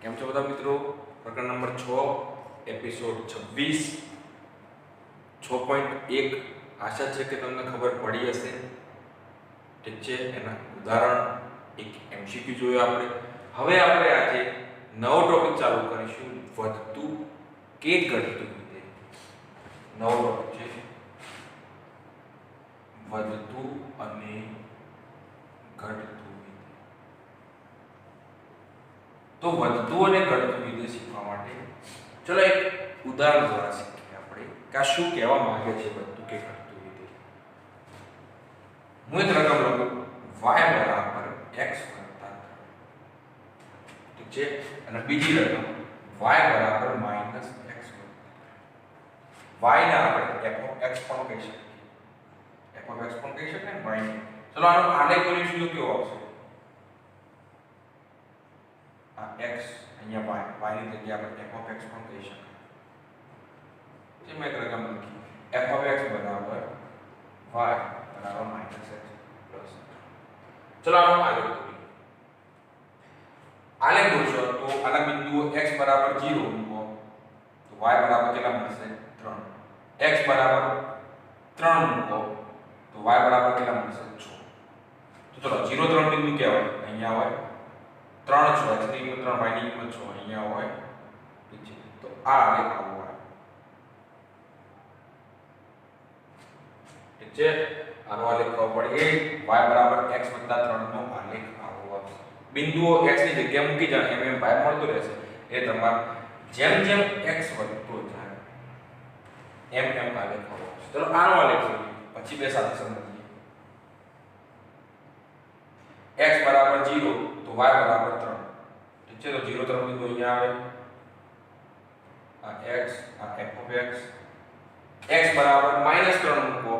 કેમ છો બધા મિત્રો? પ્રકરણ નંબર 6 એપિસોડ 26 6.1 આશા છે કે તમને ખબર પડી હશે. ઠીક છે, એના ઉદાહરણ એક એમસીક્યુ જોયો આપણે. હવે આપણે આજે નવો ટોપિક ચાલુ કરીશું, વધતું કે ઘટતું વિધેય. નવો ટોપિક છે વધતું અને ઘટતું વિધેય. તો વધતું અને ઘટતું વિધેય શીખવા માટે ચલો એક ઉદાહરણ દ્વારા શીખીએ આપણે કે આ શું કહેવા માંગે છે વધતું કે ઘટતું વિધેય. હું એક રકમ લખું y બરાબર x વત્તા 3, ઠીક છે, અને બીજી રકમ y બરાબર માઈનસ x વત્તા 3. y ને આપણે f of x પણ કહી શકીએ, f of x પણ કહી શકીએ ને y ને. ચલો આનો આલેખ કરીશું તો કેવો આવશે? આ x અહીંયા y ની જગ્યાએ આપણે f of x પણ કહી શકીએ. જેમ એક રકમ લખી f of x બરાબર y બરાબર માઈનસ x પ્લસ. ચલો આનો આલેખ દોરીએ. આલેખ દોરશો તો આના બિંદુઓ x બરાબર 0 મૂકો તો y બરાબર કેટલા મળશે? 3. x બરાબર 3 મૂકો તો y બરાબર કેટલા મળશે? 6. તો ચલો 0 3 બિંદુ ક્યાં હોય? અહીંયા હોય 3 6, x ની કિંમત 3, y ની કિંમત 6 અહીંયા હોય. ઠીક છે, તો આ આલેખ આવો હોય. ઠીક છે, આનો આલેખ ખબર પડી ગઈ. y બરાબર x વત્તા 3 નો આલેખ આવો આવશે. બિંદુઓ x ની જગ્યાએ મૂકી જાય એમ એમ y મળતો રહેશે. એ તમારે જેમ જેમ x વધતો જાય એમ એમ આલેખ આવો આવશે. ચલો આનો આલેખ જોઈએ પછી બે સાથે સમજીએ. x બરાબર 0 તો y બરાબર 3. ઠીક છે, તો 0 3 બિંદુ અહીંયા આવે. આ x આ f of x. x બરાબર -3 મૂકો,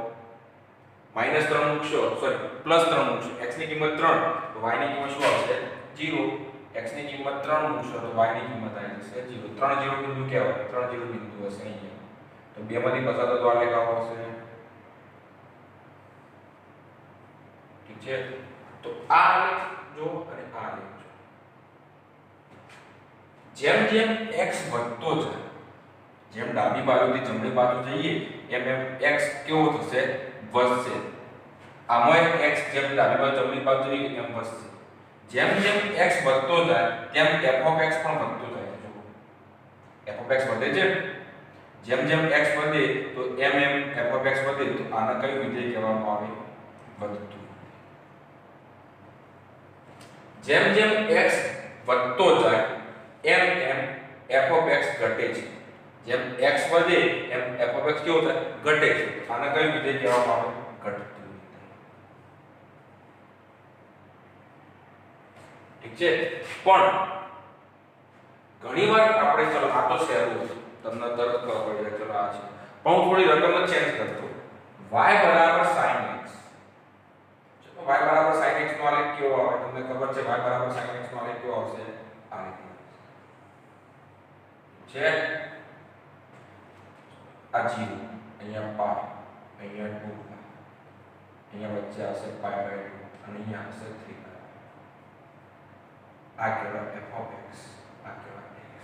-3 મૂકશો, સોરી +3 મૂકશો. x ની કિંમત 3 તો y ની કિંમત શું આવશે? 0. x ની કિંમત 3 મૂકશો તો y ની કિંમત આવી જશે 0. 3 0 બિંદુ કેવા? 3 0 બિંદુ હશે અહીંયા. તો બે માંથી પસાર થતો આલેખ આવો હશે. ઠીક છે, તો આ આલેખ જો અને આ આલેખ જો. જેમ જેમ x વધતો જાય, જેમ ડાબી બાજુથી જમણી બાજુ જઈએ એમ એમ x કેવો થશે? વધશે. આમાં x જેમ ડાબી બાજુ જમણી બાજુ જઈએ એમ વધશે. જેમ જેમ x વધતો જાય તેમ f of x પણ વધતો જાય છે. જો f of x વધે છે, જેમ જેમ x વધે તો એમ એમ f of x વધે. તો આને કયું વિધેય કહેવામાં આવે? વધતું. જેમ જેમ x વધતો જાય એમ એમ f of x ઘટે છે. જેમ x વધે એમ f of x કેવો થાય? ઘટે છે. આને કયું વિધેય કહેવામાં આવે? ઘટતું વિધેય. ઠીક છે, પણ ઘણીવાર આપણે ચલો આ તો સહેલું છે, તમને તરત ખબર પડી જાય. ચલો આ છે, પણ હું થોડી રકમ જ ચેન્જ કરતો. y બરાબર sin x. ચલો y બરાબર sin x નો આલેખ કેવો આવે? તમને ખબર છે y બરાબર sin x નો આલેખ કેવો આવશે? આ રીતે છે. આ 0 અહીંયા પાઈ, અહીંયા 2 પાઈ, અહીંયા વચ્ચે આવશે પાઈ બાય 2 અને અહીંયા આવશે 3 પાઈ. આ કહેવાય f of x, આ કહેવાય x.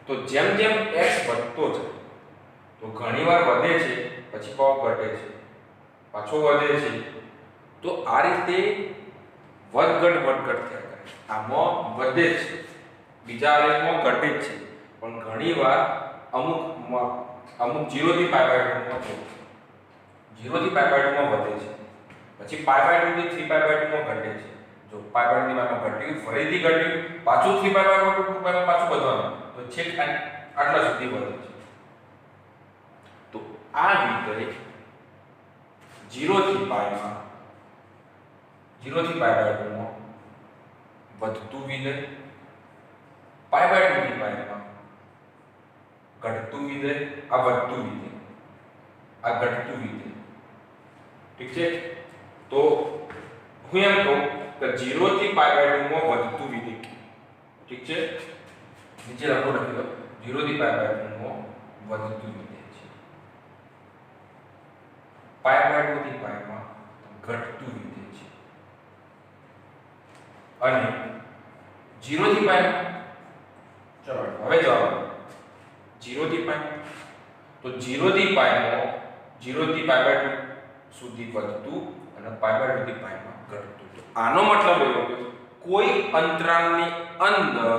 તો જેમ જેમ x વધતો જાય તો ઘણીવાર વધે છે પછી પાછો ઘટે છે, પાછો વધે છે. તો આ રીતે વધઘટ થયા કરે. આમાં વધે છે, બીજા આલેખમાં ઘટે છે, પણ ઘણીવાર અમુક 0 થી પાઈ બાય 2 માં 0 થી પાઈ બાય 2 માં વધે છે, પછી પાઈ બાય 2 થી 3 પાઈ બાય 2 માં ઘટે છે. જો પાઈ બાય 2 માં ઘટ્યું, ફરીથી ઘટ્યું, પાછું 3 પાઈ બાય 2 માં પાછું વધવાનું, તો છેક આટલા સુધી વધે છે. તો આ વિધેય 0 થી પાઈ માં 0 થી પાઈ બાય 2 માં વધતું વિધેય, પાઈ બાય 2 થી પાઈ માં ઘટતું વિધેય, આ વધતું વિધેય, આ ઘટતું વિધેય. ઠીક છે, તો હું એમ કહું કે 0 થી પાઈ બાય 2 માં વધતું વિધેય. ઠીક છે, નીચે લખો, લખી દો 0 થી પાઈ બાય 2 માં વધતું વિધેય છે. પાઈ બાય 2 થી પાઈ માં ઘટતું વિધેય છે. અને 0 થી પાઈ ચલો હવે જવાબ 0 થી પાઈ તો 0 થી પાઈ માં 0 થી પાઈ બાય 2 સુધી વધતું અને પાઈ બાય 2 થી પાઈ માં ઘટતું તો આનો મતલબ એવો કે કોઈ અંતરાલની અંદર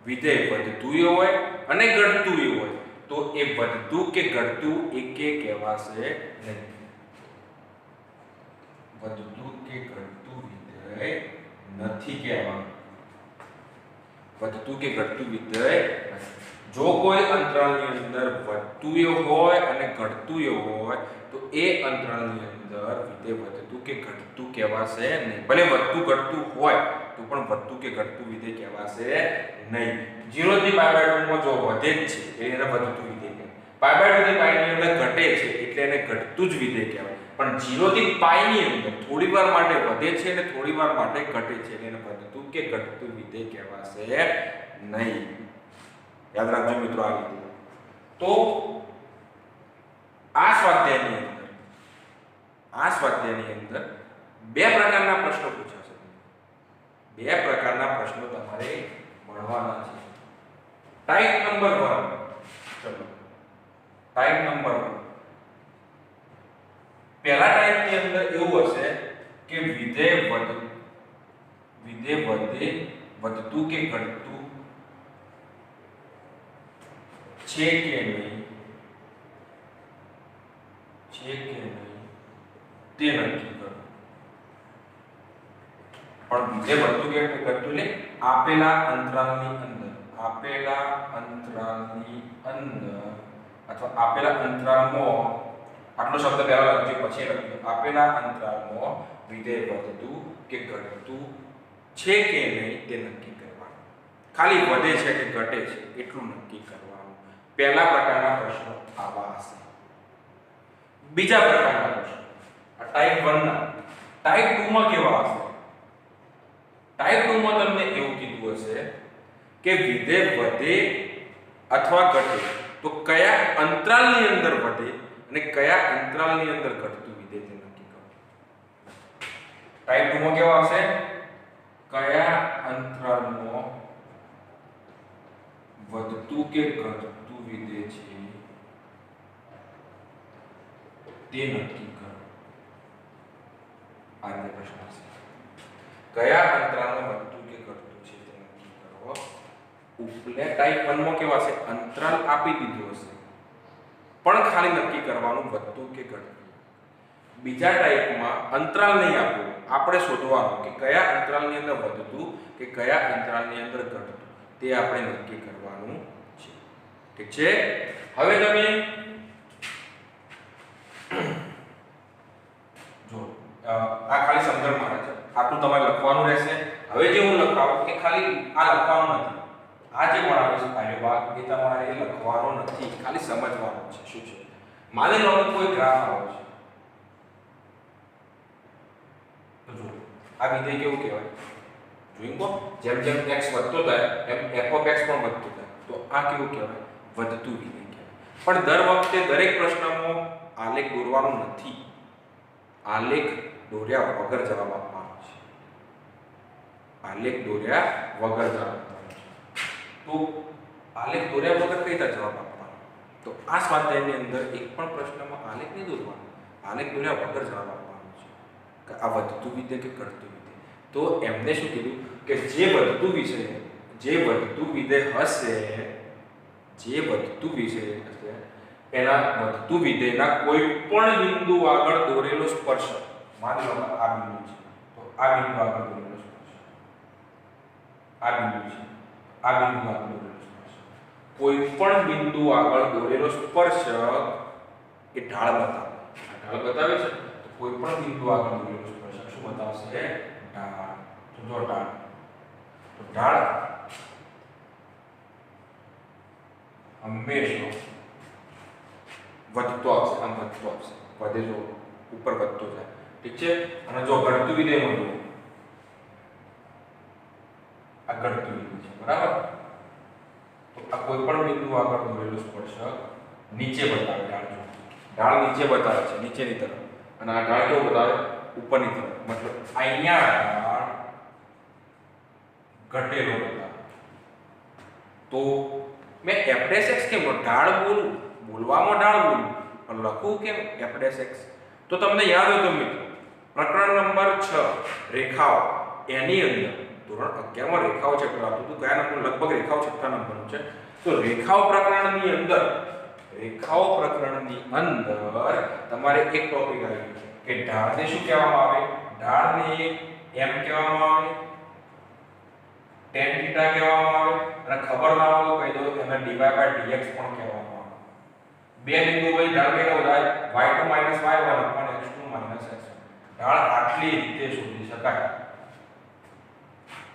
વિધેય વધતું હોય અને ઘટતું હોય તો એ વધતું કે ઘટતું એકે કહેવાશે નહીં વધતું કે ઘટતું વિધેય નથી કહેવાનું વધતું કે ઘટતું વિધેય જો કોઈ અંતરાલની અંદર વધતું હોય અને ઘટતું હોય તો એ અંતરાલની અંદર વિધેય વધતું કે ઘટતું કહેવાશે નહીં ભલે વધતું ઘટતું હોય તો પણ વધતું કે ઘટતું વિધેય કહેવાશે નહીં 0 થી પાઈ બાય 2 માં જો વધે જ છે એને વધતું વિધેય કહેવાય પાઈ બાય 2 થી પાઈ ની અંદર ઘટે છે એટલે એને ઘટતું જ વિધેય કહેવાય પણ 0 થી પાઈ ની અંદર થોડીવાર માટે વધે છે અને થોડીવાર માટે ઘટે છે એટલે એને વધતું કે ઘટતું વિધેય કહેવાશે નહીં યાદ રાખજો મિત્રો આ રીતે તો આ સ્વાધ્યાયની અંદર બે પ્રકારના પ્રશ્નો પૂછાશે બે પ્રકારના પ્રશ્નો તમારે ભણવાના છે ટાઈપ નંબર 1 ચલો ટાઈપ નંબર 1 પહેલા ટાઈપની અંદર એવું હશે કે વિધેય વધતું કે ઘટતું છે કે નહીં તે નક્કી કરો પણ વિધેય વધતું કે ઘટતું લે આપેલા અંતરાલની અંદર અથવા આપેલા અંતરાલમાં આટલો શબ્દ પહેલા લખજો પછી લખજો આપેલા અંતરાલમાં વિધેય વધતું કે ઘટતું છે કે નહીં તે નક્કી કરવાનું ખાલી વધે છે કે ઘટે છે એટલું નક્કી કરવાનું પહેલા પ્રકારના પ્રશ્નો આવા હશે બીજા પ્રકારના પ્રશ્નો ટાઈપ 1 ના ટાઈપ 2 માં કેવા હશે ટાઈપ 2 માં તમને એવું કીધું હશે કે વિધેય વધે અથવા ઘટે તો કયા અંતરાલની અંદર વધે અને કયા અંતરાલની અંદર ઘટતું વિધેય તે નક્કી કરો ટાઈપ 2 માં કેવા હશે કયા અંતરાલમાં વધતું કે ઘટતું વિધેય છે તે નક્કી કરો આ રીતે પ્રશ્ન છે કયા અંતરાલમાં વધતું કે ઘટતું છે તે નક્કી કરો ઉપલે ટાઈપ 1 માં કેવા છે અંતરાલ આપી દીધું હશે પણ ખાલી નક્કી કરવાનું વધતું કે ઘટતું બીજા ટાઈપમાં અંતરાલ નહીં આપ્યું આપણે શોધવાનું કે કયા અંતરાલની અંદર વધતું કે કયા અંતરાલની અંદર ઘટતું તે આપણે નક્કી કરવાનું છે ઠીક છે હવે તમે જો આ ખાલી સમજણ માટે છે આટલું તમારે લખવાનું રહેશે હવે જે હું લખાવું કે ખાલી આ લખવાનું નથી આ જે ભણાવે છે કાર્યભાગ એ તમારે લખવાનો નથી ખાલી સમજવાનો છે શું છે માની લો કોઈ ગ્રાફ આવે છે તો જો આ વિધેય કેવું કહેવાય જોઈંગો જેમ જેમ x વધતો જાય એમ f of x પણ વધતો જાય તો આ કેવું કહેવાય વધતું વિધેય કહેવાય પણ દર વખતે દરેક પ્રશ્નમાં આલેખ દોરવાનો નથી આલેખ દોર્યા વગર જવાબ આપવાનો છે આલેખ દોર્યા વગર જવાબ આપવાનો છે તો આલેખ દોર્યા વગર કઈ રીતે જવાબ આપવાનો તો આ સ્વાધ્યાયની અંદર એક પણ પ્રશ્નમાં આલેખ નહીં દોરવાનો આલેખ દોર્યા વગર જવાબ આપવાનો છે કે આ વધતું વિધેય કે ઘટતું વિધેય તો એમને શું કીધું કે જે વધતું વિધેય હશે એના વધતું વિધેયના કોઈ પણ બિંદુ આગળ દોરેલો સ્પર્શક માની લો આ બિંદુ છે તો આ બિંદુ આગળ દોરેલો સ્પર્શક આ બિંદુ છે આ બિંદુ આગળ દોરેલો સ્પર્શક કોઈ પણ બિંદુ આગળ દોરેલો સ્પર્શક એ ઢાળ બતાવે છે તો કોઈ પણ બિંદુ આગળ દોરેલો સ્પર્શક શું બતાવશે ઢાળ તો જો ઢાળ હંમેશા વધતો આવશે આમ વધતો આવશે વધે જો ઉપર વધતો જાય ઠીક છે અને જો ઘટતું વિધેય મળ્યું આ ઘટતું વિધેય છે બરાબર તો આ કોઈ પણ બિંદુ આગળ દોરેલું સ્પર્શક નીચે બતાવે ઢાળ નીચે બતાવે છે નીચેની તરફ અને આ ઢાળ કેવું બતાવે ઉપરની તરફ મતલબ અહીંયા ઢાળ ઘટેલો બદલાવ. તો મેં f'(x) કેમ ઢાળ બોલવામાં ઢાળ બોલું પણ લખું કેમ f'(x)? તો તમને યાદ હોય તો મિત્રો પ્રકરણ નંબર 6 રેખાઓ એની અંદર ધોરણ 11 માં રેખાઓ ચેપ્ટર આવતું હતું. કયા નંબર? લગભગ રેખાઓ છઠ્ઠા નંબરનું છે. તો રેખાઓ પ્રકરણની અંદર તમારે એક ટોપિક આવ્યો કે ઢાળને શું કહેવામાં આવે? ઢાળને m કહેવામાં આવે, tan θ કહેવામાં આવે, અને ખબર ના હોય તો કહી દો એને dy/dx પણ કહેવામાં આવે. બે બિંદુ વચ્ચે ઢાળ કેવો થાય? y2 - y1 x2 - x1. ઢાળ આટલી રીતે શોધી શકાય.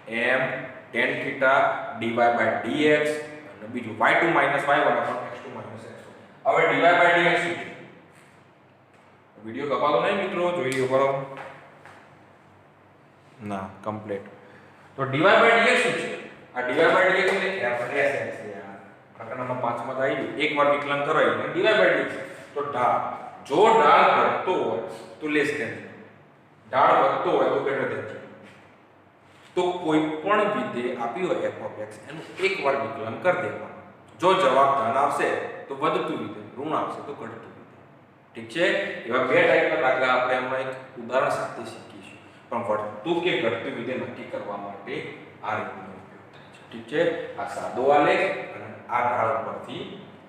m tan θ dy/dx અને બીજું y2 - y1 x2 - x1. હવે dy/dx શું છે? વિડિયો કપાતો નહીં મિત્રો, જોઈ લો બરાબર. ના કમ્પ્લીટ. તો dy/dx શું છે? આ dy/dx એટલે f'(x) છે યાર. પ્રકરણ નંબર 5 માં આવી ગયું. એકવાર વિકલન કરાય એટલે dy/dx. તો ઢાળ, જો ઢાળ ઘટતો હોય તો લેસ ધેન, ઢાળ વધતો હોય તો ગ્રેટર ધેન. તો કોઈ પણ વિધેય આપ્યું હોય f(x) એનું એકવાર વિકલન કરી દેવાનું. જો જવાબ ધન આવશે તો વધતું વિધેય, ઋણ આવશે તો ઘટતું વિધેય. ઠીક છે? એવા બે ટાઈપના દાખલા આપણે હમણાં એક ઉદાહરણ સાથે શીખીશું. પણ વધતું કે ઘટતું વિધેય નક્કી કરવા માટે આ રીતનો ઉપયોગ થાય છે. ઠીક છે? આ સાદો આલેખ અને આ ઢાળ પરથી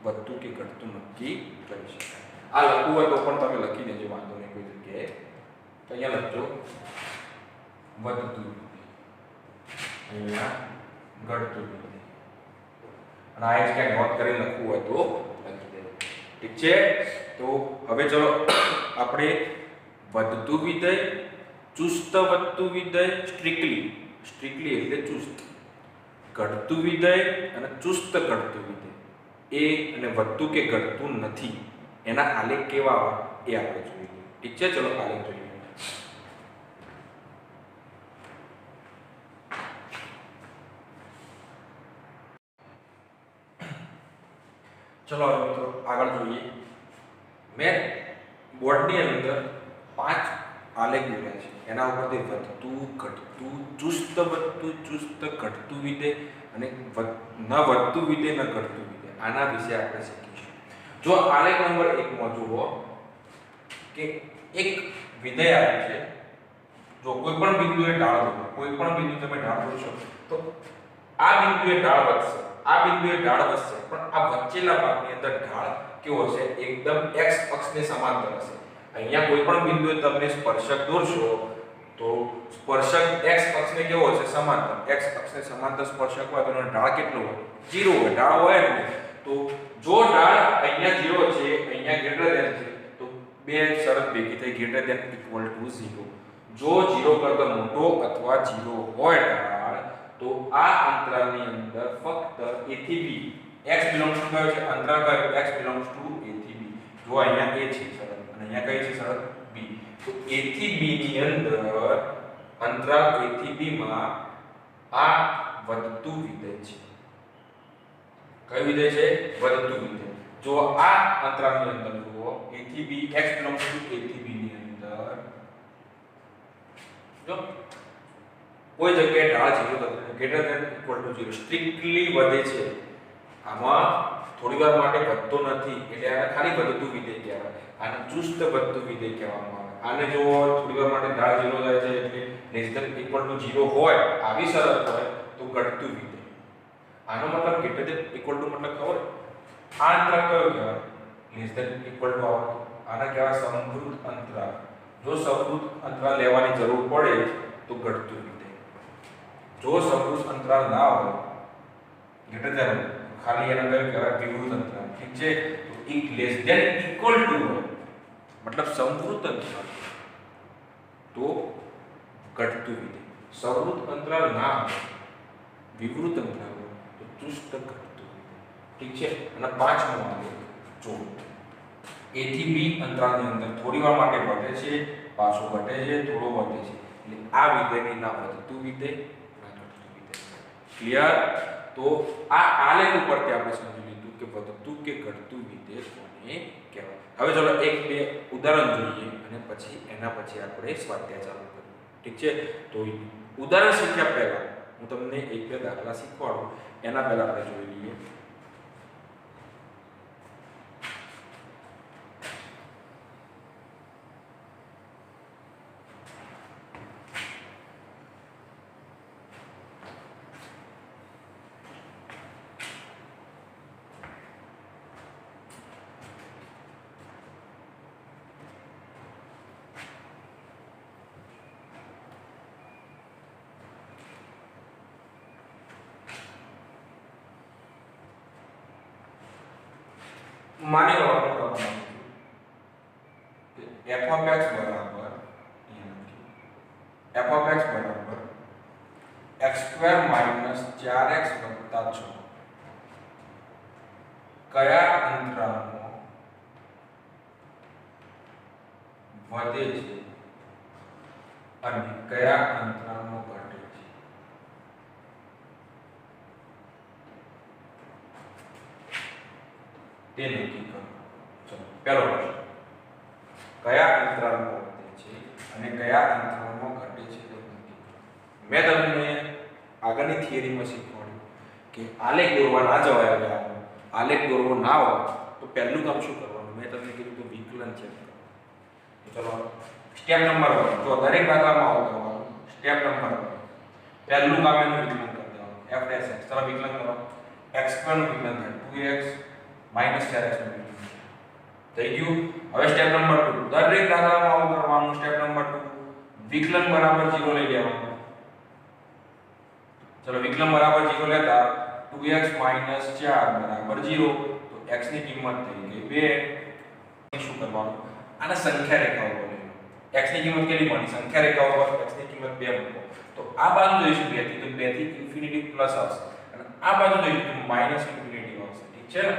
વધતું કે ઘટતું નક્કી કરી શકાય. આ લખવું હોય તો પણ તમે લખી દેજો, વાંધો નહીં કોઈ જગ્યાએ. તો અહીંયા લખજો વધતું વિધેય, અહીંયા ઘટતું વિધેય. અને આ જ ક્યાંક નોટ કરી લખવું હોય તો લખી દેજો. ઠીક છે? તો હવે ચલો આપણે વધતું વિધેય, ચુસ્ત વધતું વિધેય, સ્ટ્રિક્ટલી એટલે ચુસ્ત, ઘટતું વિધેય અને ચુસ્ત ઘટતું વિધેય, એ અને વધતું કે ઘટતું નથી એના આલેખ કેવા હોય એ આપણે જોઈએ. ઠીક છે? ચલો આલેખ જોઈએ. ચલો હવે મિત્રો આગળ જોઈએ. મેં બોર્ડની અંદર 5 આલેખ દોર્યા છે. એના ઉપરથી વધતું, ઘટતું, ચુસ્ત વધતું, ચુસ્ત ઘટતું વિધેય અને ન વધતું વિધેય ન ઘટતું વિધેય, આના વિશે આપણે શીખીશું. જો આલેખ નંબર 1 માં જુઓ કે એક વિધેય આપ્યું છે. જો કોઈ પણ બિંદુએ ઢાળ દો, કોઈ પણ બિંદુ તમે ઢાળ દોશો તો આ બિંદુએ ઢાળ વધશે, આ બિંદુએ ઢાળ વધશે, પણ આ વચ્ચેના ભાગની અંદર ઢાળ કેવો હશે? એકદમ x અક્ષને સમાંતર હશે. અહીંયા કોઈ પણ બિંદુએ તમે સ્પર્શક દોરશો તો સ્પર્શક x અક્ષને કેવો હશે? સમાંતર. x અક્ષને સમાંતર સ્પર્શક હોય તો એનો ઢાળ કેટલો હોય? 0 હોય. ઢાળ હોય ને તો જો ઢાળ અહીંયા 0 છે, અહીંયા ગ્રેટર ધેન છે, તો બે શરત ભેગી થઈ ગ્રેટર ધેન ઇક્વલ ટુ 0. જો 0 કરતા મોટો અથવા 0 હોય ઢાળ તો આ અંતરાલની અંદર ફક્ત a થી b, x બિલોંગ્સ ટુ કયો છે? અંતરાલ કયો? x બિલોંગ્સ ટુ a થી b. જો અહીંયા a છે શરત અને અહીંયા કઈ છે શરત? b. તો a થી b ની અંદર અંતરાલ a થી b માં આ વધતું વિધેય છે. કયું વિધેય છે? વધતું વિધેય. જો આ અંતરાલની અંદર જુઓ a થી b, x belongs to a થી b ની અંદર જો કોઈ જગ્યાએ ઢાળ 0 greater than equal to 0 strictly વધે છે. આમાં થોડીવાર માટે વધતો નથી એટલે આને ખાલી વધતું વિધેય કહેવાય. આને ચુસ્ત વધતું વિધેય કહેવામાં આવે. આને જો થોડીવાર માટે ઢાળ 0 થાય છે એટલે લેસ ધેન ઇક્વલ ટુ 0 હોય, આવી શરત હોય તો ઘટતું વિધેય. આનો મતલબ ગ્રેટર ધેન ઇક્વલ ટુ મતલબ ખબર? આ અંતરાલ કયો કહેવાય? લેસ ધેન ઇક્વલ ટુ આવે. આને કહેવાય સમવૃત્ત અંતરાલ. જો સમવૃત્ત અંતરાલ લેવાની જરૂર પડે તો ઘટતું વિધેય. જો સમવૃત્ત અંતરાલ ના હોય ગ્રેટર ધેન, ખાલી એના કયો કહેવાય? વિવૃત અંતરાલ. ઠીક છે? તો ઇક લેસ ધેન ઇક્વલ ટુ હોય મતલબ સમવૃત્ત અંતરાલ તો ઘટતું વિધેય. સમવૃત્ત અંતરાલ ના હોય, વિવૃત અંતરાલ હોય તો ચુસ્ત ઘટતું વિધેય. ઠીક છે? અને પાંચમો આલેખ જો a થી b અંતરાલની અંદર થોડીવાર માટે વધે છે, પાછું ઘટે છે, થોડો વધે છે, એટલે આ વિધેયની ના વધતું વિધેય ના ઘટતું વિધેય. ક્લિયર? તો આ આલેખ ઉપરથી આપણે સમજી લીધું કે વધતું કે ઘટતું વિધેય કોને કહેવાય. હવે ચલો એક બે ઉદાહરણ જોઈએ અને પછી એના પછી આપણે સ્વાધ્યાય ચાલુ કરીએ. ઠીક છે? તો ઉદાહરણ શીખ્યા પહેલા હું તમને એક બે દાખલા શીખવાડું એના પહેલા આપણે જોઈ લઈએ. માની લો આપણે f of x બરાબર f of x બરાબર x² - 4x + 6 કયા અંતરાલમાં વધે છે અને કયા અંતરાલમાં ઘટે છે તે નક્કી કરો. ચલો પહેલો પ્રશ્ન, કયા અંતરાલમાં વધે છે અને કયા અંતરાલમાં ઘટે છે તે નક્કી કરો. મેં તમને આગળની થિયરીમાં શીખવાડ્યું કે આલેખ દોરવા ના જવાય. હવે આલેખ દોરવો ના હોય તો પહેલું કામ શું કરવાનું, મેં તમને કીધું કે વિકલન ચેક કરો. ચલો સ્ટેપ નંબર 1, તો દરેક દાખલામાં આવું કરવાનું. સ્ટેપ નંબર 1, પહેલું કામ એનું વિકલન કરી દેવાનું. f dash x, ચલો વિકલન કરો. x² નું વિકલન થાય 2x - 4x નું વિકલન થઈ ગયું. હવે સ્ટેપ નંબર 2, દરેક દાખલામાં આવું કરવાનું. સ્ટેપ નંબર 2, વિકલન બરાબર 0 લઈ લેવાનું. ચલો વિકલન બરાબર 0 લેતા 2x - 4 બરાબર 0, તો x ની કિંમત થઈ ગઈ 2. શું કરવાનું, આને સંખ્યા રેખાઓ પર લેવાનું. x ની કિંમત કેટલી મળી, સંખ્યા રેખાઓ પર x ની કિંમત 2 મૂકો. તો આ બાજુ જોઈશું 2 થી, તો 2 થી ઇન્ફિનિટી પ્લસ આવશે અને આ બાજુ જોઈશું તો માઈનસ ઇન્ફિનિટી આવશે. ઠીક છે ને?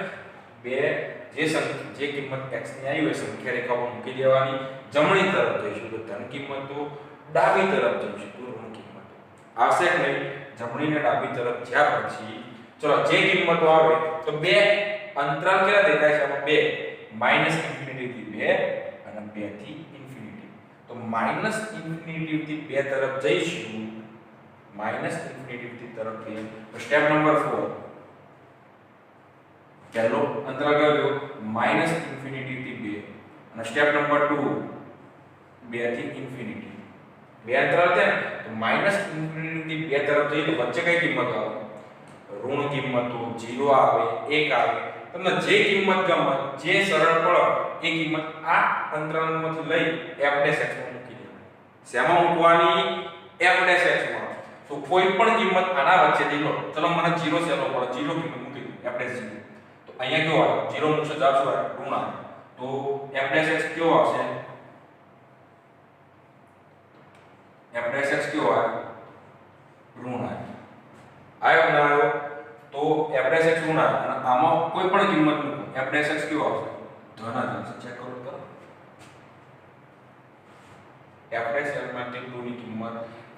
2 જે કિંમત x ની આવી હોય સંખ્યા રેખા પર મૂકી દેવાની. જમણી તરફ જઈશું તો ધન કિંમતો, ડાબી તરફ જઈશું તો ઋણ કિંમતો આવશે કે નહીં. જમણી ને ડાબી તરફ જ્યાં પછી ચલો જે કિંમતો આવે તો 2 અંતરાલ કેટલા દેખાય છે આમાં 2 માઈનસ ઇન્ફિનિટી થી 2 અને 2 થી ઇન્ફિનિટી. તો માઈનસ ઇન્ફિનિટી થી 2 તરફ જઈશું, માઈનસ ઇન્ફિનિટી થી તરફ જઈએ તો સ્ટેપ નંબર 4, પહેલો અંતરાલ કયો, માઈનસ ઇન્ફિનિટી થી 2 અને સ્ટેપ નંબર 2 2 થી ઇન્ફિનિટી. બે અંતરાલ છે ને તો માઈનસ ઇન્ફિનિટી થી 2 તરફ જઈએ તો વચ્ચે કઈ કિંમત આવે, ઋણ કિંમતો 0 આવે, 1 આવે. તમને જે કિંમત ગમે, જે સરળ પડે એ કિંમત આ અંતરાલમાંથી લઈ f dash x માં મૂકી દેવાની. શેમાં મૂકવાની, f dash x માં. તો કોઈ પણ કિંમત આના વચ્ચેથી લો. ચલો મને 0 શેનો પડે, 0 કિંમત મૂકી દો f dash 0. તો અહીંયા કેવો આવે, 0 મૂકશો જવાબ શું આવે, ઋણ આવે. તો f dash x કેવો આવશે, f dash x કેવો આવે, ઋણ આવે. આયો ના આયો, તો f dash x ઋણ આવે અને આમાં કોઈ પણ કિંમત મૂકો, f dash x કેવો આવશે, ધન આવશે. ચેક કરો તો f dash x માટે 2 ની કિંમત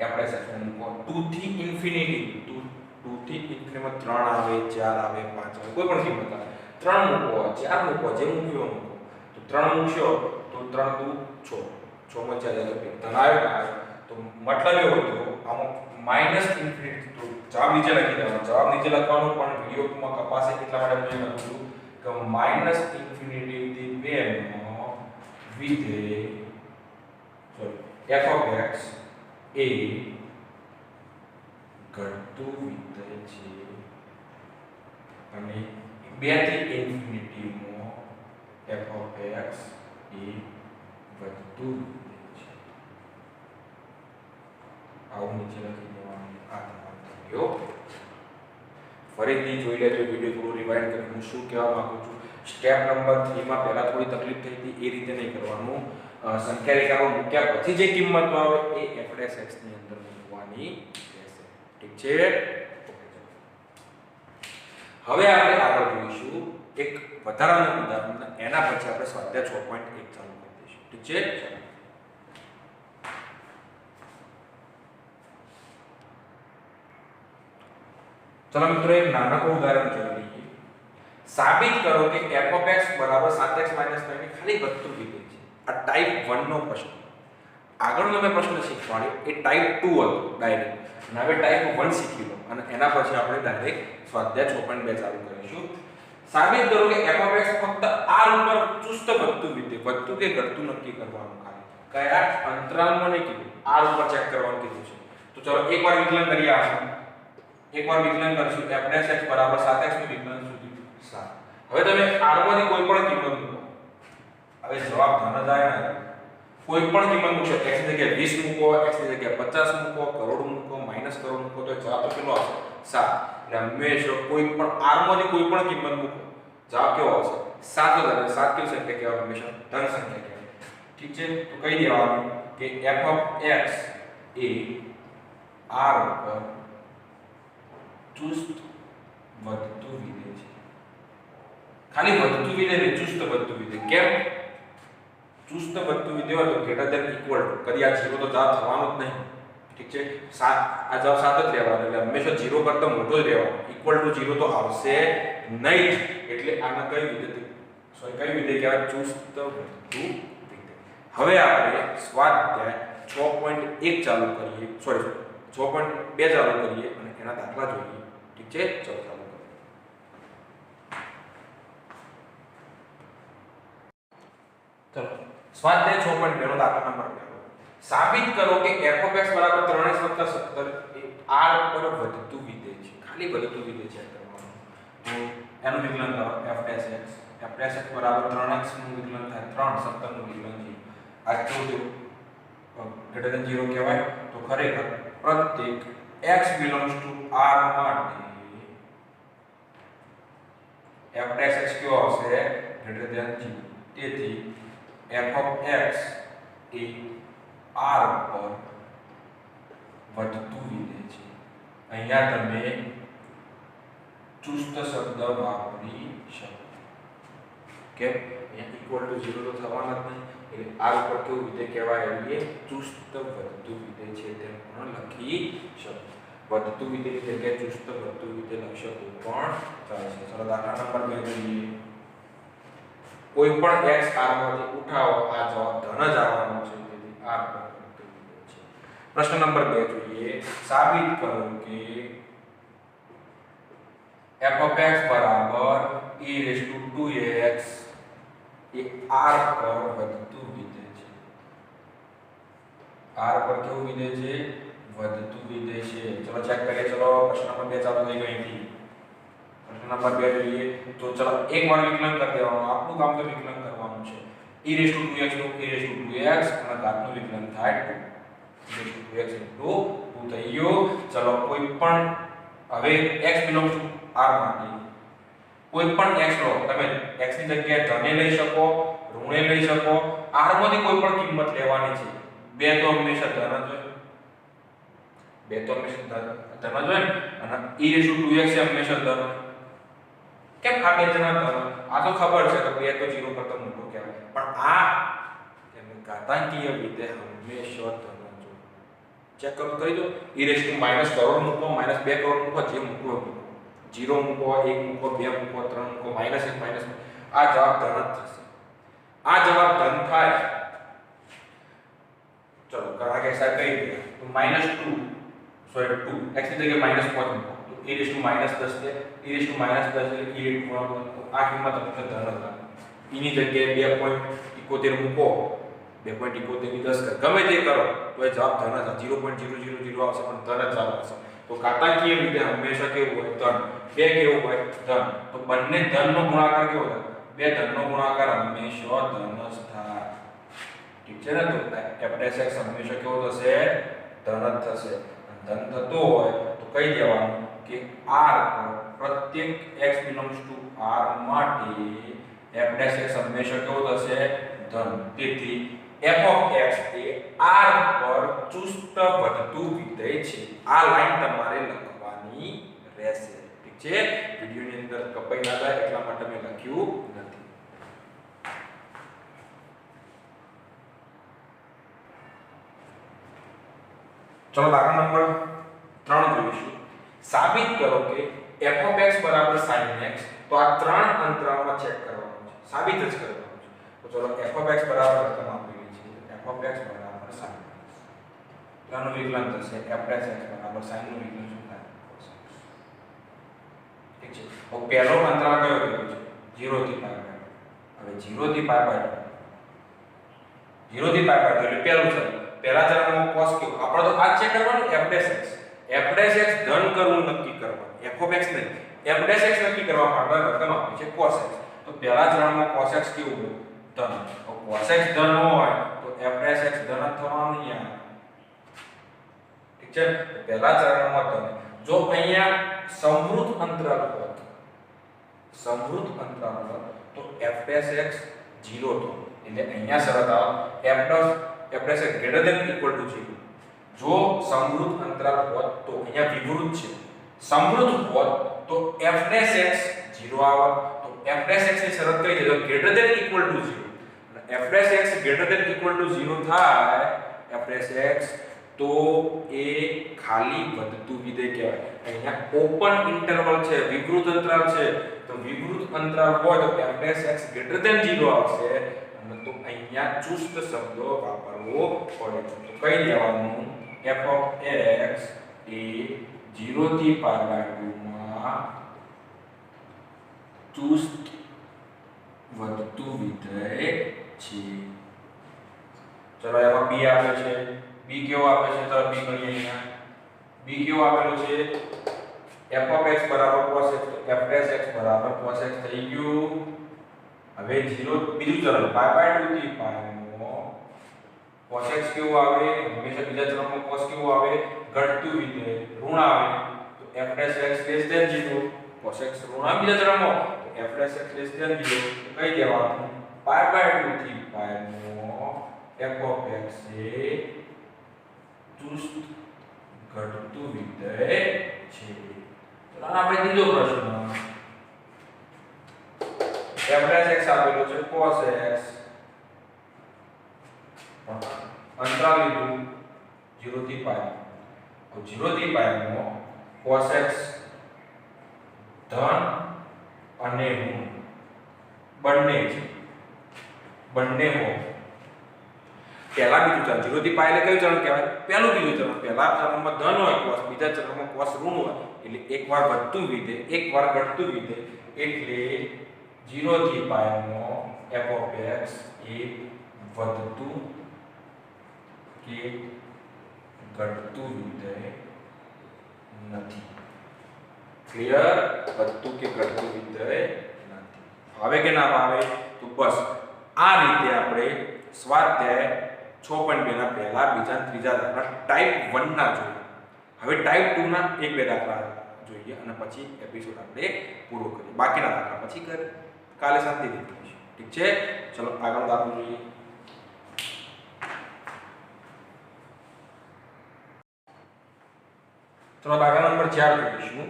f dash x ને મૂકો 2 થી ઇન્ફિનિટી, 2 થી ઇન્ફિનિટી 3 આવે, 4 આવે, 5 આવે, કોઈ પણ કિંમત આવે. 3 મૂકો, 4 મૂકો, જે મૂક્યો મૂકો. તો 3 મૂકશો તો 3 દુ 6, 6 માં 4 જાય તો ધન આવ્યો ના આવ્યો. તો મતલબ એવો હતો આમાં માઈનસ ઇન્ફિનિટી. તો જવાબ નીચે લખી દેવાનો. જવાબ નીચે લખવાનો પણ વિડિયોમાં કપાસે એટલા માટે મેં લખ્યું કે માઈનસ ઇન્ફિનિટી થી 2 નો વિધેય f of x એ ઘટતું વિધેય છે અને 2 થી ઇન્ફિનિટી માં f of x એ વધતું વિધેય છે. આવું નીચે લખી દેવાનું. આ તમારો વિડિયો ફરીથી જોઈ લેજો. વિડિયો થોડું રિવાઇન્ડ કરી હું શું કહેવા માંગુ છું. સ્ટેપ નંબર 3 માં પહેલા થોડી તકલીફ થઈ હતી, એ રીતે નહીં કરવાનું. સંખ્યા રેખામાં મૂક્યા પછી જે કિંમત આવે એ f dash x ની અંદર મૂકવાની રહેશે. ઠીક છે? હવે આપણે આગળ જોઈશું એક વધારાનું ઉદાહરણ. એના પછી આપણે સ્વાધ્યાય 6.1 ચાલુ કરી દઈશું. ઠીક છે? ચલો મિત્રો એક નાનકડું ઉદાહરણ જોઈ લઈએ. સાબિત કરો કે f of x બરાબર 7x - 3 ની ખાલી વધતું વિધેય છે. આ ટાઈપ 1 નો પ્રશ્ન. આગળનો મેં પ્રશ્ન શીખવાડ્યો એ ટાઈપ 2 હતો ડાયરેક્ટ, અને હવે ટાઈપ 1 શીખી લો અને એના પછી આપણે ડાયરેક્ટ સ્વાધ્યાય 6.2 ચાલુ કરીશું. સાબિત કરો કે f of x ફક્ત r ઉપર ચુસ્ત વધતું વિધેય, વધતું કે ઘટતું નક્કી કરવાનું. ખાલી કયા અંતરાલમાં નહીં કીધું, r ઉપર ચેક કરવાનું કીધું છે. તો ચલો એકવાર વિકલન કરીએ આપણે. એકવાર વિકલન કરશું f dash x બરાબર 7x નું વિકલન સુધી 7. હવે તમે r માંથી કોઈ પણ કિંમત મૂકો. હવે જવાબ ધન જ આવે ને. કોઈ પણ કિંમત મૂકશો, x ની જગ્યાએ 20 મૂકો, x ની જગ્યાએ 50 મૂકો, કરોડ મૂકો, માઈનસ કરોડ મૂકો, તો જવાબ તો કેટલો આવશે? 7. એટલે હંમેશા કોઈ પણ r માંથી કોઈ પણ કિંમત મૂકો, જવાબ કેવો આવશે? 7 જ આવે. 7 કેવી સંખ્યા કહેવાય? હંમેશા ધન સંખ્યા કહેવાય. ઠીક છે, તો કહી દેવાનું કે f of x A r ઉપર ચુસ્ત વધતું વિધેય છે. ખાલી વધતું વિધેય નહીં, ચુસ્ત વધતું વિધેય. કેમ? ચુસ્ત વધતું વિધેય હોય તો ગ્રેટર ધેન ઇક્વલ ટુ, કદી આ 0 તો જવાબ થવાનો જ નહીં. ઠીક છે, 7 આ જવાબ 7 જ રહેવાનો, એટલે હંમેશા 0 કરતા મોટો જ રહેવાનો. ઇક્વલ ટુ 0 તો આવશે નહીં જ. એટલે આના કઈ વિધેય, કઈ વિધેય કહેવાય? ચુસ્ત વધતું વિધેય. હવે આપણે સ્વાધ્યાય 6.1 ચાલુ કરીએ, સોરી 6.2 ચાલુ કરીએ અને એના દાખલા જોઈએ. ઠીક છે, ચલો ચાલુ કરીએ. ચલો સ્વાધ્યાય 6.2 નો દાખલા નંબર 2. સાબિત કરો કે f of x બરાબર 3x 17 એ r પર વધતું વિધેય છે. ખાલી વધતું વિધેય છે કરવાનું. તો એનું વિકલન કરો f dash x. f dash x બરાબર 3x નું વિકલન થાય 3, 17 નું વિકલન છે. આ કેવું ગ્રેટર ધેન 0 કહેવાય. તો ખરેખર પ્રત્યેક x belongs to r માટે f dash x કેવો આવશે? Greater than 0. તેથી f of x A r પર વધતું વિધેય છે. અહીંયા તમે ચુસ્ત શબ્દ વાપરી શકો. કે અહીંયા ઇક્વલ ટુ 0 તો થવાના જ નહીં, એટલે r ઉપર કેવું વિધેય કહેવાય? એ ચુસ્ત વધતું વિધેય છે તેમ પણ લખી શકો. વધતું વિધેય એટલે કે ચુસ્ત વધતું વિધેય લખી શકો પણ ચાલશે. ચલો દાખલા નંબર 2 જોઈએ. કોઈ પણ x r માંથી ઉઠાવો, આ જવાબ ધન જ આવવાનો છે. તેથી r પર વધતું વિધેય છે. પ્રશ્ન નંબર 2 જોઈએ. સાબિત કરો કે f of x બરાબર e raised to 2x A r પર વધતું વિધેય છે. r પર કેવું વિધેય છે? વધતું વિધેય છે. ચલો ચેક કરીએ. ચલો પ્રશ્ન નંબર 2 ચાલુ થઈ ગયો અહીંથી. પ્રશ્ન નંબર 2 જોઈએ. તો ચલો એકવાર વિકલન કરી દેવાનું. આપણું કામ તો વિકલન કરવાનું છે. e raised to 2x નું e raised to 2x અને ઘાતનું વિકલન થાય 2. e raised to 2x * 2 થઈ ગયું. ચલો કોઈ પણ હવે x belongs to r માટે કોઈ પણ x લો. તમે x ની જગ્યાએ ધને લઈ શકો, ઋણે લઈ શકો. r માંથી કોઈ પણ કિંમત લેવાની છે. બે તો હંમેશા ધન જ હોય. બે તો હંમેશા ધન જ હોય અને e raised to 2x એ હંમેશા ધન હોય. કેમ આ બે જણા ધન? આ તો ખબર છે કે બે તો 0 કરતા મોટો કહેવાય. પણ આ એમ ઘાતાંકીય વિધેય હંમેશા ધન જ હોય. ચેક કરી દો. e raised to minus crore મૂકો, માઈનસ 2 કરોડ મૂકો, જે મૂકવો મૂકો. 0 મૂકો, 1 મૂકો, 2 મૂકો, 3 મૂકો, માઈનસ 1 માઈનસ 2. આ જવાબ ધન જ થશે. આ જવાબ ધન થાય. ચલો ઘણા કે સાહેબ કઈ દે તો -2 સોરી 2 x ની જગ્યાએ -5 મૂકો. તો e raised to -10 છે. e raised to -10 એટલે e raised to આ કિંમત આપણે ધન જ રાખો. e ની જગ્યાએ 2.71 મૂકો. 2.71 ની 10 કર. ગમે તે કરો તો એ જવાબ ધન જ 0.000 આવશે પણ ધન જ જવાબ આવશે. તો ઘાતાંકીય વિધેય હંમેશા કેવું હોય? ધન. બે કેવું હોય? ધન. તો બંને ધનનો ગુણાકાર કેવો થાય? બે ધનનો ગુણાકાર હંમેશા ધન જ થાય. ઠીક છે ને? તો f dash x હંમેશા કેવો થશે? ધન જ થશે. ધન થતો હોય તો કહી દેવાનું કે r પર પ્રત્યેક x belongs to r માટે f dash x હંમેશા કેવો થશે? ધન. તેથી f of x A r પર ચુસ્ત વધતું વિધેય છે. આ લાઈન તમારે લખવાની રહેશે. ઠીક છે? વિડિયોની અંદર કપાઈ ના જાય એટલા માટે મેં લખ્યું નથી. ચલો દાખલા નંબર 3 જોઈશું. સાબિત કરો કે f of x બરાબર sin x. તો આ ત્રણ અંતરાલમાં ચેક કરવાનું છે. સાબિત જ કરવાનું છે. તો ચલો f of x બરાબર તમે આપેલી છે f of x બરાબર sin x. આનું વિકલન થશે f dash x બરાબર sin નું વિકલન શું થાય cos x. ઠીક છે. હવે પહેલો અંતરાલ કયો કીધો છે 0 થી π/2. હવે 0 થી π/2 0 થી π/2 એટલે પહેલું છે પહેલા ચરણમાં cos કયો આપણે તો આ ચેક કરવાનું f dash x ધન કરવું નક્કી કરવાનું f of x નહીં f dash x નક્કી કરવા માટે રકમ આપી છે cos x. તો પહેલા ચરણમાં cos x કેવું હોય ધન. તો cos x ધન હોય તો f dash x ધન જ થવાનું યાર. ઠીક છે. પહેલા ચરણમાં ધન. જો અહીંયા સમૃદ્ધ અંતરાલ હોત તો f dash x 0 થો એટલે અહીંયા શરત આવે f dash x greater than equal to 0. જો સમૃદ્ધ અંતરાલ હોત તો અહીંયા વિવૃત છે. સમૃદ્ધ હોત તો f dash x 0 આવે. તો f dash x ની શરત કઈ છે તો greater than equal to 0. અને f dash x greater than equal to 0 થાય f dash x તો એ ખાલી વધતું વિધેય કહેવાય. અહીંયા ઓપન ઇન્ટરવલ છે વિવૃત અંતરાલ છે તો વિવૃત અંતરાલ હોય તો f dash x greater than 0 આવશે. અને તો અહીંયા ચુસ્ત શબ્દો વાપરવો પડે છે. તો કઈ દેવાનું f of x એ 0 થી π/2 માં ચુસ્ત વધતું વિધેય છે. ચલો એમાં b આપે છે b કેવો આપે છે તો b ગણીએ અહીંયા b કેવો આપેલો છે f of x બરાબર cos x તો f dash x બરાબર cos x થઈ ગયું. હવે 0 બીજું ચરણ π/2 થી π માં cos x કેવું આવે હંમેશા બીજા ચરણમાં cos કેવું આવે ઘટતું વિધેય ઋણ આવે તો f dash x less than 0 cos x ઋણ આવે બીજા ચરણમાં તો f dash x less than 0 તો કઈ દેવાનું π/2 થી π માં f of x એ ચુસ્ત ઘટતું વિધેય છે. તો આપણે ત્રીજો પ્રશ્ન f dash x આપેલો છે cos x અંતરાલ લીધું 0 થી π. તો 0 થી π માં cos x ધન અને ઋણ બંને છે બંને હોય. પહેલા બીજું ચરણ 0 થી π એટલે કયું ચરણ કહેવાય પહેલું બીજું ચરણ. પહેલા ચરણમાં ધન હોય cos બીજા ચરણમાં cos ઋણ હોય એટલે એકવાર વધતું વિધેય એકવાર ઘટતું વિધેય એટલે 0 થી π માં f of x એ વધતું કે ઘટતું વિધેય નથી. ક્લિયર? વધતું કે ઘટતું વિધેય નથી. આવે કે ના આવે તો બસ આ રીતે આપણે સ્વાધ્યાય 6.2 ના પહેલા બીજા ત્રીજા દાખલા ટાઈપ 1 ના જોઈએ. હવે ટાઈપ 2 ના એક બે દાખલા જોઈએ અને પછી એપિસોડ આપણે પૂરો કરીએ. બાકીના દાખલા પછી કાલે શાંતિથી કરીશું. ઠીક છે? ચલો આગળ દાખલો જોઈએ. ચલો દાખલા નંબર 4 કરીશું.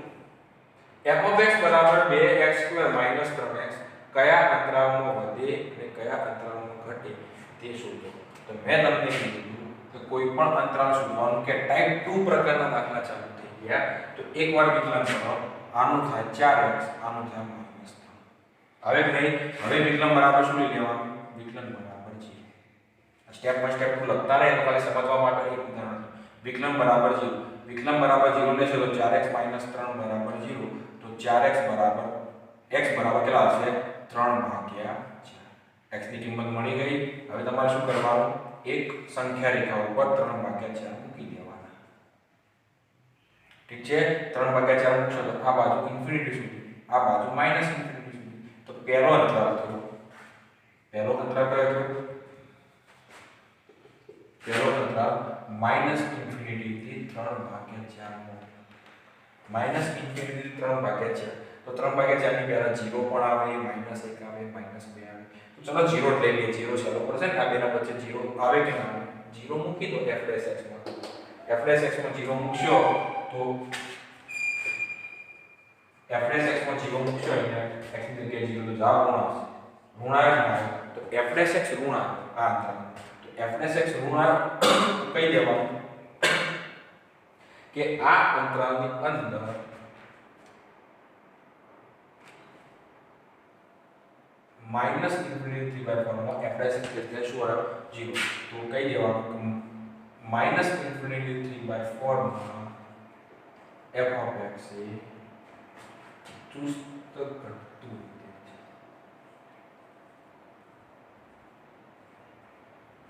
f of x બરાબર 2x² - 3x કયા અંતરાલમાં વધે અને કયા અંતરાલમાં ઘટે તે શોધો. તો મેં તમને કીધું કે કોઈ પણ અંતરાલ શોધવાનું કે ટાઈપ 2 પ્રકારના દાખલા ચાલુ થઈ ગયા તો એકવાર વિકલન કરો આનું થાય 4x આનું થાય -3. હવે નહીં હવે વિકલન બરાબર શું લઈ લેવાનું વિકલન બરાબર 0. સ્ટેપ બાય સ્ટેપ લખતા રહે ખાલી સમજવા માટે એક ઉદાહરણ. વિકલન બરાબર 0 વિકલન બરાબર 0 લેશો તો 4x - 3 બરાબર 0 તો 4x બરાબર x બરાબર કેટલા હશે 3/4. x ની કિંમત મળી ગઈ. હવે તમારે શું કરવાનું એક સંખ્યા રેખા ઉપર 3/4 મૂકી દેવાના. ઠીક છે? 3/4 મૂકશો તો આ બાજુ ઇન્ફિનિટી સુધી આ બાજુ માઈનસ ઇન્ફિનિટી સુધી. તો પહેલો અંતરાલ થયો પહેલો અંતરાલ કયો થયો પહેલો અંતરાલ માઈનસ ઇન્ફિનિટી થી 3/4 માઈનસ ઇન્ફિનિટી થી 3/4 તો 3/4 ની પહેલા 0 પણ આવે -1 આવે -2 આવે. તો ચલો 0 લઈ લઈએ. 0 ચાલો પડશે ને આ બેના વચ્ચે 0 આવે કે ના આવે 0 મૂકી દો f dash x માં. f dash x માં 0 મૂકશો તો f dash x માં 0 મૂકશો અહીંયા x ની જગ્યાએ 0 તો જવાબ ઋણ આવશે. ઋણ આવે ને તો f dash x ઋણ આવે આ અંતરાલ. તો f dash x ઋણ આવે કહી દેવાનું કે આ અંતરાલની અંદર માઈનસ ઇન્ફિનિટી થી બાય ફોર્મમાં f dash x એટલે શું આવે 0. તો કહી દેવાનું માઇનસ ઇન્ફિનિટી 3/4 માં f ઓફ x એ ચુસ્ત ઘટતું વિધેય છે.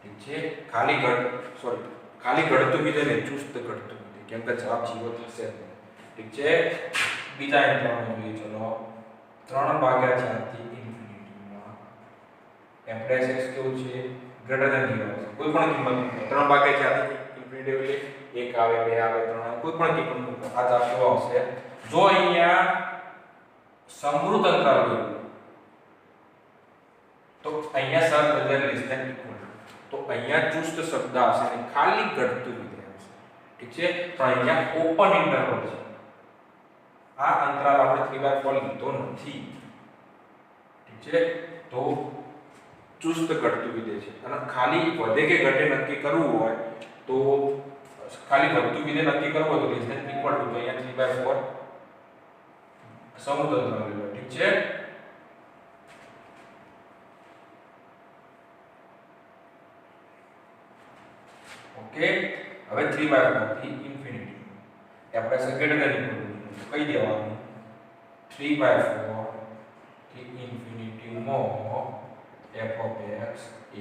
ઠીક છે, ખાલી ઘટતું વિધેય ને ચુસ્ત ઘટતું વિધેય, કેમ કે જવાબ 0 થશે જ નહીં. ઠીક છે, બીજા ઇન્ટરવલમાં જોઈએ. ચલો 3/4 થી ઇન્ફિનિટીમાં f ડેશ x કેવું છે? ગ્રેટર ધેન 0 છે. કોઈ પણ કિંમત 3/4 થી ઇન્ફિનિટી એટલે 1 આવે 2 આવે 3 આવે, કોઈ પણ કિંમત આ જવાબ કેવો આવશે? જો અહીંયા સમૃદ્ધ અંતરાલ હોય તો અહીંયા શરત બદલાય લેસ ધેન ઇક્વલ, તો અહીંયા ચુસ્ત શબ્દ આવશે અને ખાલી ઘટતું વિધેય આવશે. ઠીક છે, પણ અહીંયા ઓપન ઇન્ટરવલ છે. આ અંતરાલ આપણે 3/4 લીધો નથી. ઠીક છે, તો ચુસ્ત ઘટતું વિધેય છે અને ખાલી વધે કે ઘટે નક્કી કરવું હોય તો ખાલી ઘટતું વિધેય નક્કી કરવું હોય તો લેસ ધેન ઇક્વલ ટુ, તો અહીંયા 3/4 સમૃદ્ધ અંતરાલ લેવું. ઠીક છે, ઓકે. હવે 3/4 થી ઇન્ફિનિટી આપણે ગ્રેટર ધેન ઇક્વલ ટુ કહી દેવાનું 3/4 થી ઇન્ફિનિટી માં f of x એ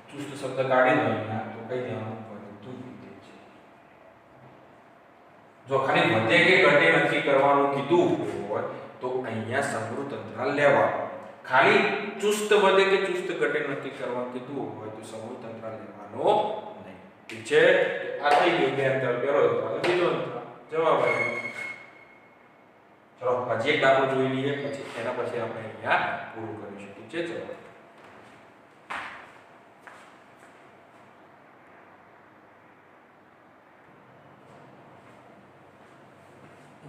ચુસ્ત શબ્દ કાઢી દો અહીંયા, તો કહી દેવાનું વધતું વિધેય છે. જો ખાલી વધે કે ઘટે નક્કી કરવાનું કીધું હોય તો અહીંયા સમૃદ્ધ અંતરાલ લેવાનો. ખાલી ચુસ્ત વધે કે ચુસ્ત ઘટે નક્કી કરવાનું કીધું હોય તો સમૃદ્ધ અંતરાલ લેવાનો નહીં. ઠીક છે, આ થઈ ગયું બે અંતરાલ, પહેલો અંતરાલ બીજો અંતરાલ, જવાબ આવ્યો. ચલો હજી એક દાખલો જોઈ લઈએ, પછી એના પછી આપણે અહીંયા પૂરું કરીશું. ઠીક છે, ચલો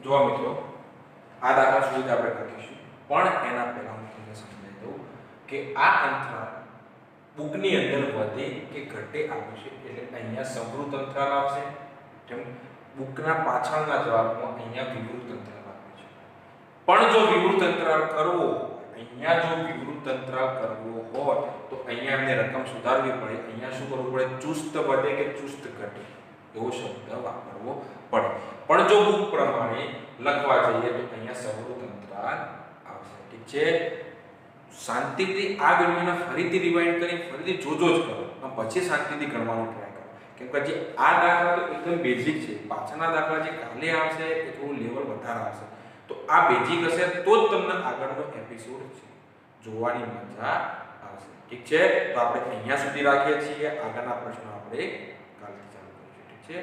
જો મિત્રો આ દાખલા સુધી આપણે કરીશું, પણ એના પહેલા હું તમને સમજાવી દઉં કે આ અંતરાલ બુકની અંદર વધે કે ઘટે આવ્યું છે એટલે અહીંયા સમૃદ્ધ અંતરાલ આવશે. જેમ બુકના પાછળના જવાબમાં અહીંયા વિવૃત અંતરાલ આપ્યું છે. પણ જો વિવૃત અંતરાલ કરવો, અહીંયા જો વિવૃત અંતરાલ કરવો હોય તો અહીંયા આપણે રકમ સુધારવી પડે. અહીંયા શું કરવું પડે? ચુસ્ત વધે કે ચુસ્ત ઘટે એવો શબ્દ વાપરવો પડે. પણ જો બુક પ્રમાણે લખવા જઈએ તો અહીંયા સમૃદ્ધ અંતરાલ આવશે. ઠીક છે, શાંતિથી આ વિડિયોને ફરીથી રિવાઇન્ડ કરી ફરીથી જોજો જ કરો અને પછી શાંતિથી ગણવાનો ટ્રાય કરો. કેમ કે જે આ દાખલા તો એકદમ બેઝિક છે, પાછળના દાખલા જે કાલે આવશે એ થોડું લેવલ વધારે આવશે. તો આ બેઝિક હશે તો જ તમને આગળનો એપિસોડ છે જોવાની મજા આવશે. ઠીક છે, તો આપણે અહીંયા સુધી રાખીએ છીએ. આગળના પ્રશ્નો આપણે કાલથી ચાલુ કરીશું. ઠીક છે.